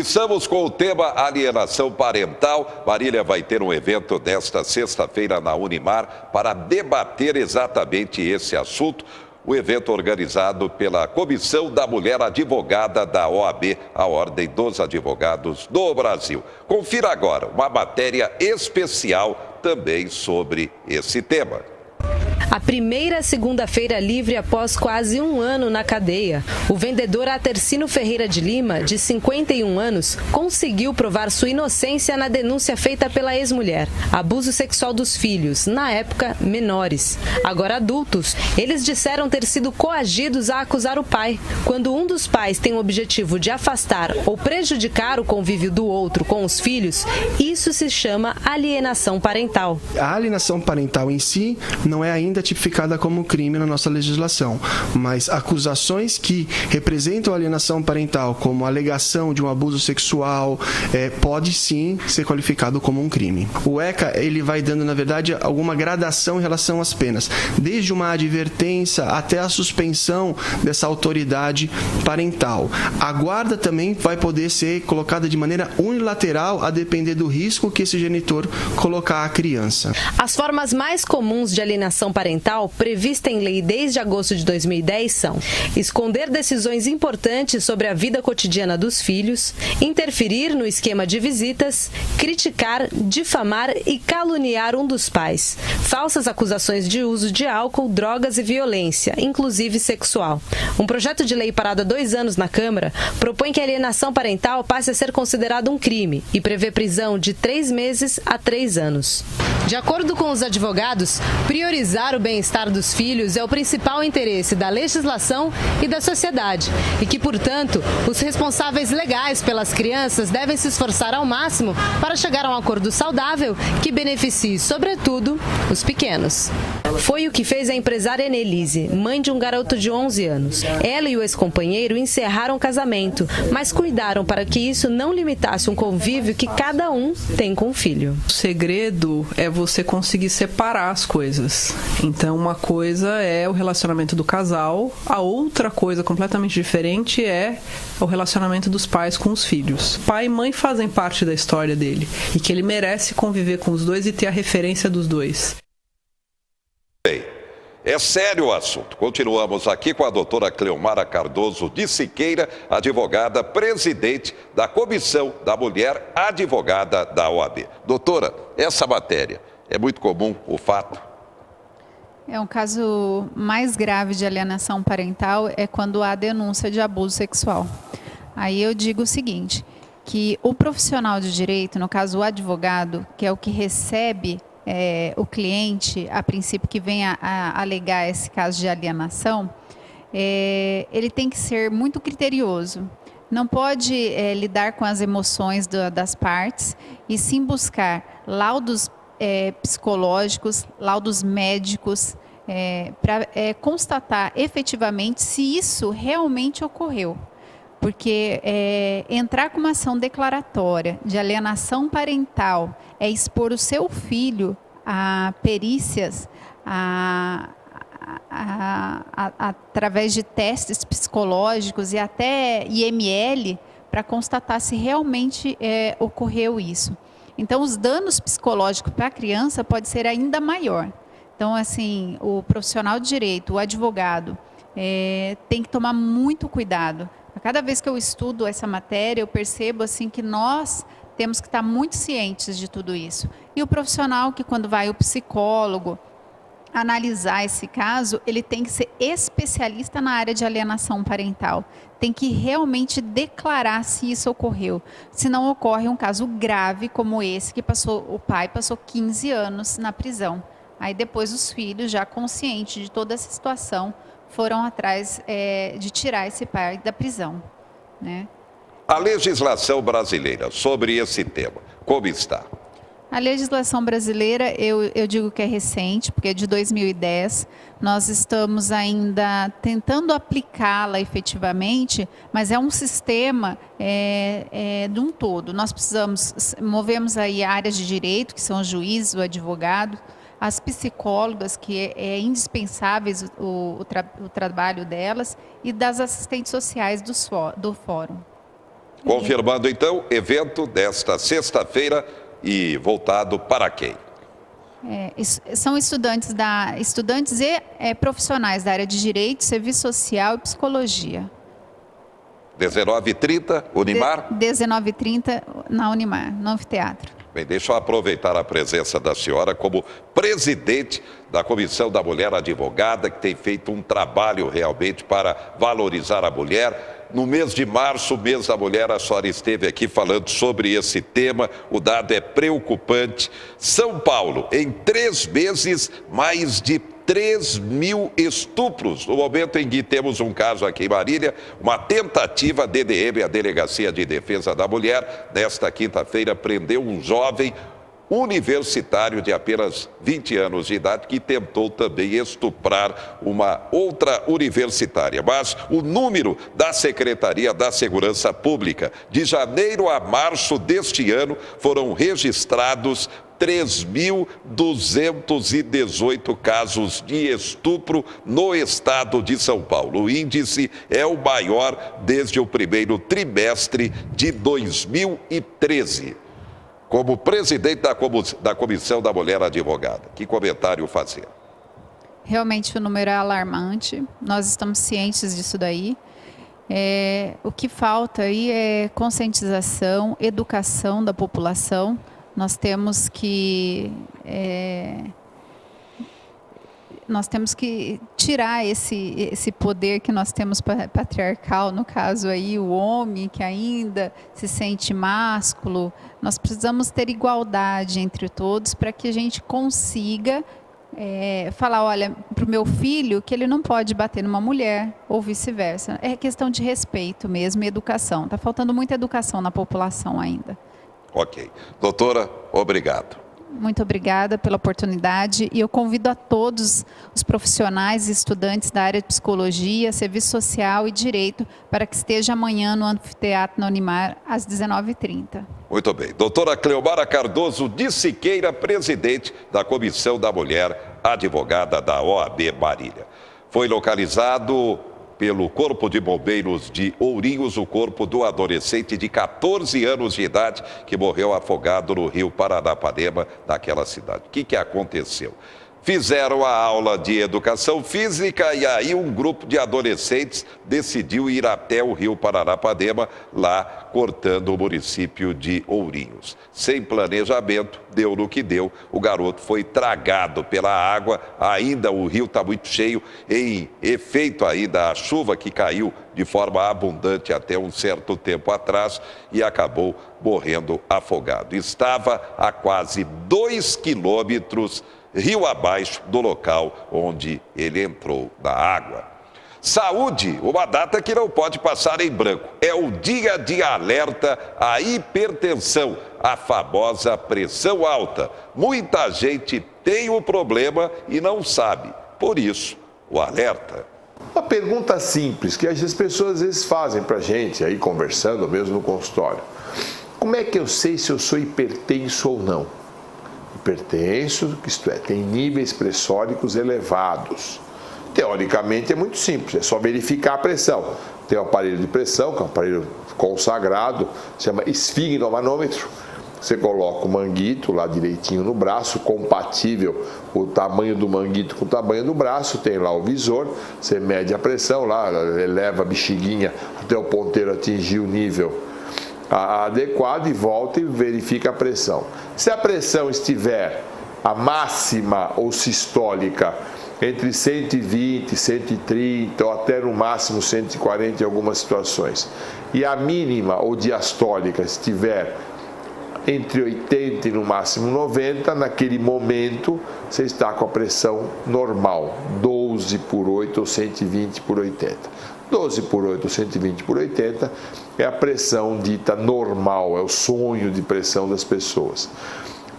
Estamos com o tema alienação parental. Marília vai ter um evento desta sexta-feira na Unimar para debater exatamente esse assunto. O evento organizado pela Comissão da Mulher Advogada da OAB, a Ordem dos Advogados do Brasil. Confira agora uma matéria especial também sobre esse tema. A primeira segunda-feira livre após quase um ano na cadeia. O vendedor Atercino Ferreira de Lima, de 51 anos, conseguiu provar sua inocência na denúncia feita pela ex-mulher. Abuso sexual dos filhos, na época menores. Agora adultos, eles disseram ter sido coagidos a acusar o pai. Quando um dos pais tem o objetivo de afastar ou prejudicar o convívio do outro com os filhos, isso se chama alienação parental. A alienação parental em si não é ainda tipificada como crime na nossa legislação, mas acusações que representam alienação parental, como alegação de um abuso sexual, pode sim ser qualificado como um crime. O ECA, ele vai dando, na verdade, alguma gradação em relação às penas, desde uma advertência até a suspensão dessa autoridade parental. A guarda também vai poder ser colocada de maneira unilateral, a depender do risco que esse genitor colocar à criança. As formas mais comuns de alienação parental prevista em lei desde agosto de 2010 são esconder decisões importantes sobre a vida cotidiana dos filhos, interferir no esquema de visitas, criticar, difamar e caluniar um dos pais, falsas acusações de uso de álcool, drogas e violência, inclusive sexual. Um projeto de lei parado há 2 anos na Câmara propõe que a alienação parental passe a ser considerado um crime e prevê prisão de 3 meses a 3 anos. De acordo com os advogados, priorizar o bem-estar dos filhos é o principal interesse da legislação e da sociedade e que, portanto, os responsáveis legais pelas crianças devem se esforçar ao máximo para chegar a um acordo saudável que beneficie, sobretudo, os pequenos. Foi o que fez a empresária Enelise, mãe de um garoto de 11 anos. Ela e o ex-companheiro encerraram o casamento, mas cuidaram para que isso não limitasse um convívio que cada um tem com o filho. O segredo é você conseguir separar as coisas. Então, uma coisa é o relacionamento do casal, a outra coisa completamente diferente é o relacionamento dos pais com os filhos. Pai e mãe fazem parte da história dele e que ele merece conviver com os dois e ter a referência dos dois. Bem, é sério o assunto. Continuamos aqui com a doutora Cleomara Cardoso de Siqueira, advogada, presidente da Comissão da Mulher Advogada da OAB. Doutora, essa matéria, é muito comum o fato? É um caso mais grave de alienação parental é quando há denúncia de abuso sexual. Aí eu digo o seguinte, que o profissional de direito, no caso o advogado, que é o que recebe o cliente, a princípio que vem a alegar esse caso de alienação, ele tem que ser muito criterioso. Não pode lidar com as emoções das partes e sim buscar laudos psicológicos, laudos médicos, para constatar efetivamente se isso realmente ocorreu. Porque entrar com uma ação declaratória de alienação parental é expor o seu filho a perícias, através de testes psicológicos e até IML, para constatar se realmente ocorreu isso. Então, os danos psicológicos para a criança pode ser ainda maior. Então, assim, o profissional de direito, o advogado, tem que tomar muito cuidado. A cada vez que eu estudo essa matéria, eu percebo assim que nós temos que estar muito cientes de tudo isso. E o profissional que, quando vai o psicólogo analisar esse caso, ele tem que ser especialista na área de alienação parental. Tem que realmente declarar se isso ocorreu. Se não ocorre um caso grave como esse, que o pai passou 15 anos na prisão. Aí depois os filhos, já conscientes de toda essa situação, foram atrás de tirar esse pai da prisão, né? A legislação brasileira sobre esse tema, como está? A legislação brasileira, eu digo que é recente, porque é de 2010. Nós estamos ainda tentando aplicá-la efetivamente, mas é um sistema de um todo. Nós movemos aí áreas de direito, que são os juízes, o advogado, as psicólogas, que é indispensáveis o trabalho delas, e das assistentes sociais do fórum. Confirmando, então, evento desta sexta-feira e voltado para quem? São estudantes e profissionais da área de Direito, Serviço Social e Psicologia. 19h30, Unimar? 19h30 na Unimar, no anfiteatro. Bem, deixa eu aproveitar a presença da senhora como presidente da Comissão da Mulher Advogada, que tem feito um trabalho realmente para valorizar a mulher. No mês de março, mês da mulher, a senhora esteve aqui falando sobre esse tema, o dado é preocupante. São Paulo, em 3 meses, mais de 3.000 estupros. No momento em que temos um caso aqui em Marília, uma tentativa DDM, a Delegacia de Defesa da Mulher, nesta quinta-feira prendeu um jovem universitário de apenas 20 anos de idade que tentou também estuprar uma outra universitária. Mas o número da Secretaria da Segurança Pública, de janeiro a março deste ano, foram registrados 3.218 casos de estupro no estado de São Paulo. O índice é o maior desde o primeiro trimestre de 2013. Como presidente da Comissão da Mulher Advogada, que comentário fazer? Realmente o número é alarmante, nós estamos cientes disso daí. O que falta aí é conscientização, educação da população. Nós temos que tirar esse poder que nós temos patriarcal, no caso aí o homem que ainda se sente másculo. Nós precisamos ter igualdade entre todos para que a gente consiga falar, olha, para o meu filho que ele não pode bater numa mulher ou vice-versa. É questão de respeito mesmo e educação. Está faltando muita educação na população ainda. Ok. Doutora, obrigado. Muito obrigada pela oportunidade e eu convido a todos os profissionais e estudantes da área de Psicologia, Serviço Social e Direito para que esteja amanhã no Anfiteatro na Unimar às 19h30. Muito bem. Doutora Cleomara Cardoso de Siqueira, presidente da Comissão da Mulher Advogada da OAB Marília. Foi localizado pelo Corpo de Bombeiros de Ourinhos o corpo do adolescente de 14 anos de idade que morreu afogado no rio Paranapanema, naquela cidade. O que aconteceu? Fizeram a aula de educação física e aí um grupo de adolescentes decidiu ir até o rio Paranapanema, lá cortando o município de Ourinhos. Sem planejamento, deu no que deu, o garoto foi tragado pela água, ainda o rio está muito cheio, em efeito ainda a chuva que caiu de forma abundante até um certo tempo atrás e acabou morrendo afogado. Estava a quase 2 quilômetros rio abaixo do local onde ele entrou na água. Saúde, uma data que não pode passar em branco. É o dia de alerta à hipertensão, a famosa pressão alta. Muita gente tem o problema e não sabe. Por isso, o alerta. Uma pergunta simples que as pessoas às vezes fazem para a gente, aí conversando, mesmo no consultório. Como é que eu sei se eu sou hipertenso ou não? Hipertenso, isto é, tem níveis pressóricos elevados. Teoricamente é muito simples, é só verificar a pressão. Tem um aparelho de pressão, que é um aparelho consagrado, se chama esfigmomanômetro. Você coloca o manguito lá direitinho no braço, compatível o tamanho do manguito com o tamanho do braço, tem lá o visor, você mede a pressão lá, eleva a bexiguinha até o ponteiro atingir o nível adequado e volta e verifica a pressão. Se a pressão estiver a máxima ou sistólica entre 120, 130 ou até no máximo 140 em algumas situações, e a mínima ou diastólica estiver entre 80 e no máximo 90, naquele momento você está com a pressão normal, 12 por 8 ou 120 por 80. 12 por 8 ou 120 por 80 é a pressão dita normal, é o sonho de pressão das pessoas.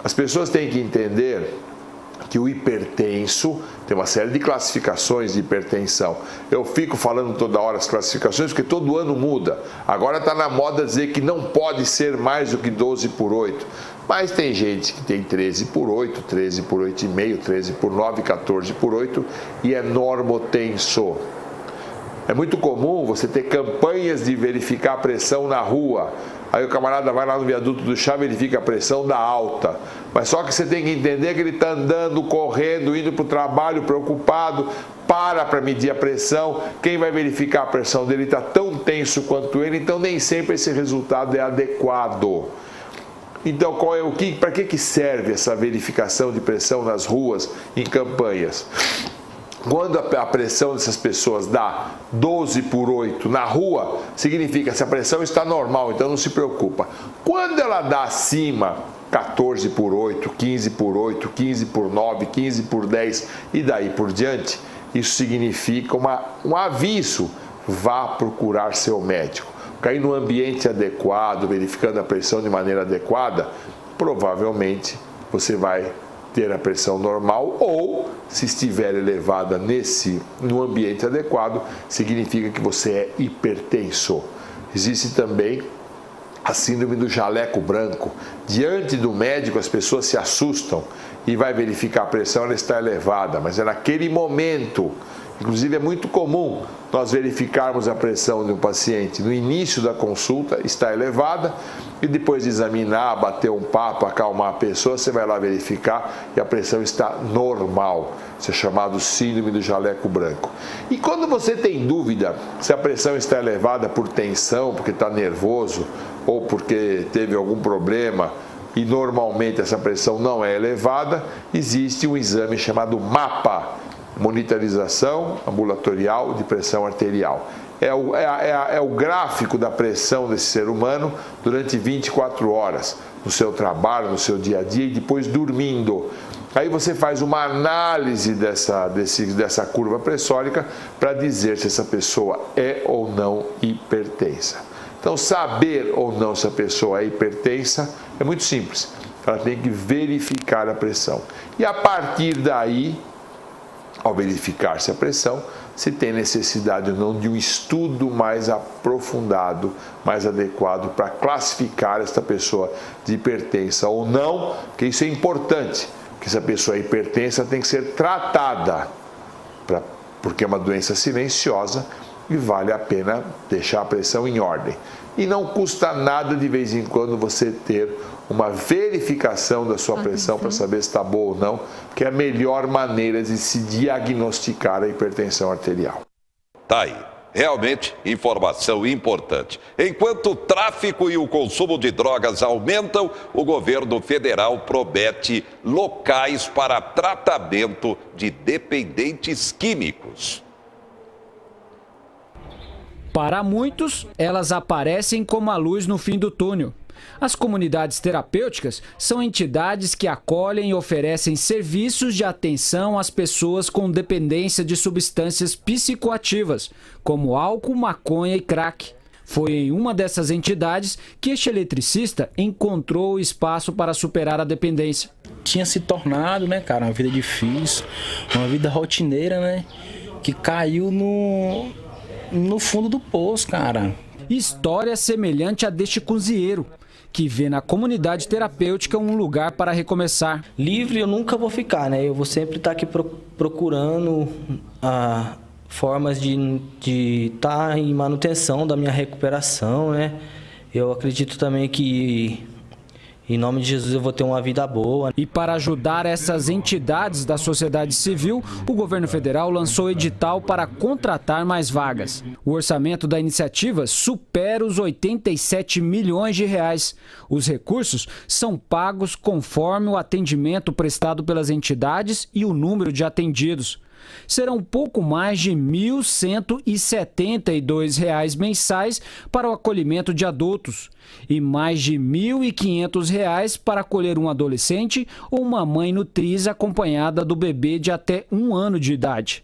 As pessoas têm que entender que o hipertenso tem uma série de classificações de hipertensão. Eu fico falando toda hora as classificações porque todo ano muda. Agora está na moda dizer que não pode ser mais do que 12 por 8. Mas tem gente que tem 13 por 8, 13 por 8,5, 13 por 9, 14 por 8 e é normotenso. É muito comum você ter campanhas de verificar a pressão na rua. Aí o camarada vai lá no viaduto do chá, verifica a pressão da alta. Mas só que você tem que entender que ele está andando, correndo, indo para o trabalho, preocupado, para medir a pressão. Quem vai verificar a pressão dele está tão tenso quanto ele, então nem sempre esse resultado é adequado. Então, para que serve essa verificação de pressão nas ruas, em campanhas? Quando a pressão dessas pessoas dá 12/8 na rua, significa que essa pressão está normal, então não se preocupa. Quando ela dá acima, 14/8, 15/8, 15/9, 15/10 e daí por diante, isso significa um aviso: vá procurar seu médico. Cair no ambiente adequado, verificando a pressão de maneira adequada, provavelmente você vai ter a pressão normal, ou se estiver elevada no ambiente adequado, significa que você é hipertenso. Existe também a síndrome do jaleco branco. Diante do médico, as pessoas se assustam e vai verificar a pressão, ela está elevada, mas é naquele momento. Inclusive, é muito comum nós verificarmos a pressão de um paciente no início da consulta, está elevada, e depois de examinar, bater um papo, acalmar a pessoa, você vai lá verificar e a pressão está normal. Isso é chamado síndrome do jaleco branco. E quando você tem dúvida se a pressão está elevada por tensão, porque está nervoso ou porque teve algum problema, e normalmente essa pressão não é elevada, existe um exame chamado MAPA, monitorização ambulatorial de pressão arterial. É o gráfico da pressão desse ser humano durante 24 horas, no seu trabalho, no seu dia a dia e depois dormindo. Aí você faz uma análise dessa curva pressórica para dizer se essa pessoa é ou não hipertensa. Então, saber ou não se a pessoa é hipertensa é muito simples. Ela tem que verificar a pressão. E a partir daí, ao verificar-se a pressão, se tem necessidade ou não de um estudo mais aprofundado, mais adequado para classificar esta pessoa de hipertensa ou não, porque isso é importante, porque se a pessoa é hipertensa tem que ser tratada, porque é uma doença silenciosa e vale a pena deixar a pressão em ordem. E não custa nada de vez em quando você ter uma verificação da sua pressão para saber se está boa ou não, que é a melhor maneira de se diagnosticar a hipertensão arterial. Tá aí. Realmente, informação importante. Enquanto o tráfico e o consumo de drogas aumentam, o governo federal promete locais para tratamento de dependentes químicos. Para muitos, elas aparecem como a luz no fim do túnel. As comunidades terapêuticas são entidades que acolhem e oferecem serviços de atenção às pessoas com dependência de substâncias psicoativas, como álcool, maconha e crack. Foi em uma dessas entidades que este eletricista encontrou espaço para superar a dependência. Tinha se tornado, cara, uma vida difícil, uma vida rotineira, que caiu no fundo do poço, cara. História semelhante a deste cozinheiro, que vê na comunidade terapêutica um lugar para recomeçar. Livre eu nunca vou ficar, Eu vou sempre estar aqui procurando formas de estar em manutenção da minha recuperação, Eu acredito também que, em nome de Jesus, eu vou ter uma vida boa. E para ajudar essas entidades da sociedade civil, o governo federal lançou edital para contratar mais vagas. O orçamento da iniciativa supera os 87 milhões de reais. Os recursos são pagos conforme o atendimento prestado pelas entidades e o número de atendidos. Serão pouco mais de R$ 1.172 mensais para o acolhimento de adultos e mais de R$ 1.500 para acolher um adolescente ou uma mãe nutriz acompanhada do bebê de até 1 ano de idade.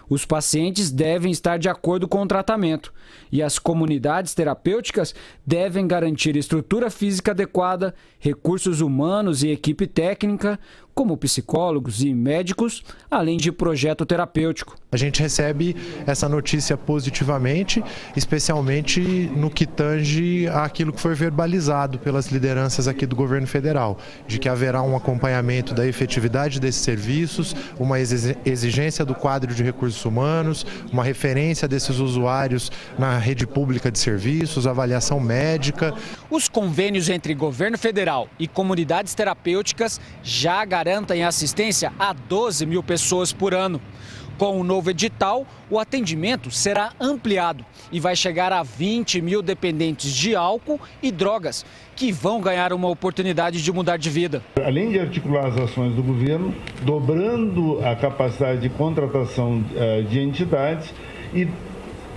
Os pacientes devem estar de acordo com o tratamento e as comunidades terapêuticas devem garantir estrutura física adequada, recursos humanos e equipe técnica, como psicólogos e médicos, além de projeto terapêutico. A gente recebe essa notícia positivamente, especialmente no que tange àquilo que foi verbalizado pelas lideranças aqui do governo federal, de que haverá um acompanhamento da efetividade desses serviços, uma exigência do quadro de recursos humanos, uma referência desses usuários na rede pública de serviços, avaliação médica. Os convênios entre governo federal e comunidades terapêuticas já garantem assistência a 12 mil pessoas por ano. Com o novo edital, o atendimento será ampliado e vai chegar a 20 mil dependentes de álcool e drogas, que vão ganhar uma oportunidade de mudar de vida. Além de articular as ações do governo, dobrando a capacidade de contratação de entidades e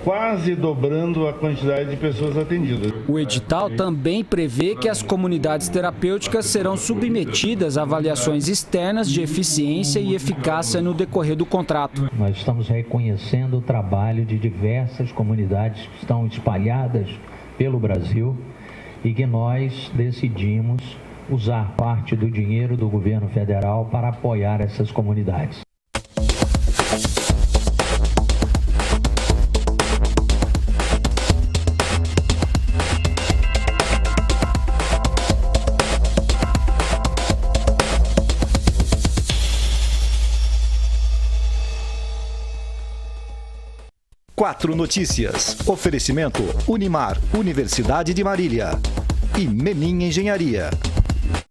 quase dobrando a quantidade de pessoas atendidas. O edital também prevê que as comunidades terapêuticas serão submetidas a avaliações externas de eficiência e eficácia no decorrer do contrato. Nós estamos reconhecendo o trabalho de diversas comunidades que estão espalhadas pelo Brasil e que nós decidimos usar parte do dinheiro do governo federal para apoiar essas comunidades. Quatro Notícias. Oferecimento Unimar, Universidade de Marília. E Menin Engenharia.